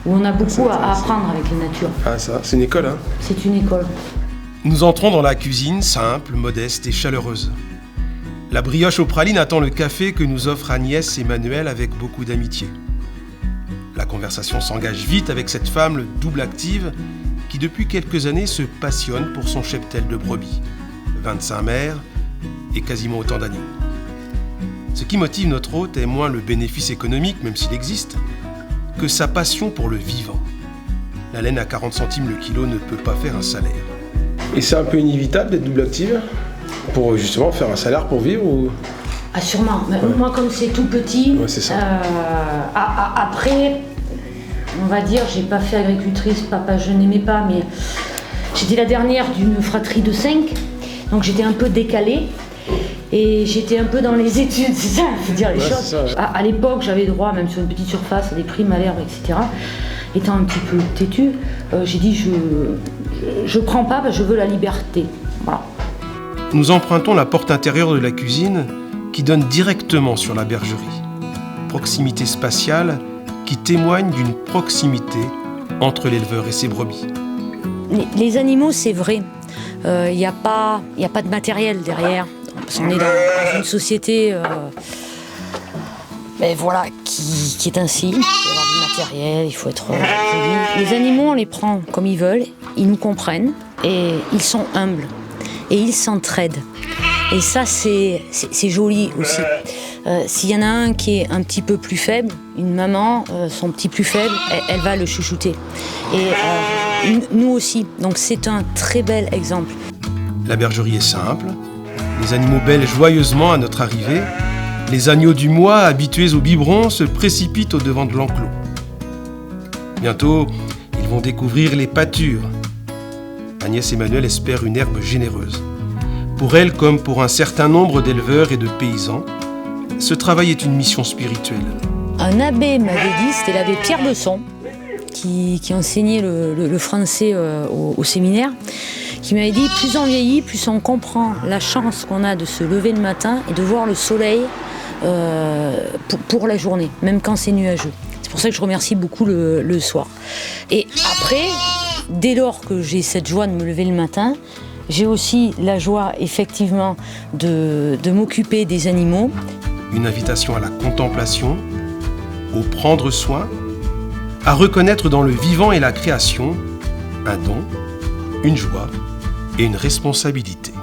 où on a beaucoup à apprendre avec la nature. Ah ça, c'est une école, hein? C'est une école. Nous entrons dans la cuisine, simple, modeste et chaleureuse. La brioche aux pralines attend le café que nous offrent Agnès et Manuel avec beaucoup d'amitié. La conversation s'engage vite avec cette femme double active qui depuis quelques années se passionne pour son cheptel de brebis. 25 mères et quasiment autant d'animaux. Ce qui motive notre hôte est moins le bénéfice économique, même s'il existe, que sa passion pour le vivant. La laine à 40 centimes le kilo ne peut pas faire un salaire. Et c'est un peu inévitable d'être double active pour justement faire un salaire pour vivre ou... Ah sûrement, mais moi comme c'est tout petit, ouais, c'est ça. Après, on va dire, j'ai pas fait agricultrice, papa je n'aimais pas, mais j'étais la dernière d'une fratrie de 5, donc j'étais un peu décalée. Et j'étais un peu dans les études, c'est ça, il faut dire les choses. À l'époque, j'avais droit, même sur une petite surface, à des primes à l'herbe, etc. Étant un petit peu têtue, j'ai dit je prends pas, je veux la liberté. Voilà. Nous empruntons la porte intérieure de la cuisine qui donne directement sur la bergerie. Proximité spatiale qui témoigne d'une proximité entre l'éleveur et ses brebis. Les animaux, c'est vrai. Il n'y a pas de matériel derrière. Parce qu'on est dans une société qui est ainsi. Il faut avoir du matériel, il faut être joli. Les animaux, on les prend comme ils veulent, ils nous comprennent et ils sont humbles et ils s'entraident. Et ça, c'est joli aussi. S'il y en a un qui est un petit peu plus faible, une maman, son petit plus faible, elle va le chouchouter. Et nous aussi. Donc c'est un très bel exemple. La bergerie est simple. Les animaux bêlent joyeusement à notre arrivée. Les agneaux du mois, habitués au biberon, se précipitent au-devant de l'enclos. Bientôt, ils vont découvrir les pâtures. Agnès et Manuel espèrent une herbe généreuse. Pour elles, comme pour un certain nombre d'éleveurs et de paysans, ce travail est une mission spirituelle. Un abbé m'avait dit, c'était l'abbé Pierre Besson, qui enseignait le français au séminaire, qui m'avait dit, plus on vieillit, plus on comprend la chance qu'on a de se lever le matin et de voir le soleil pour la journée, même quand c'est nuageux. C'est pour ça que je remercie beaucoup le soir. Et après, dès lors que j'ai cette joie de me lever le matin, j'ai aussi la joie, effectivement, de m'occuper des animaux. Une invitation à la contemplation, au prendre soin, à reconnaître dans le vivant et la création un don, une joie et une responsabilité.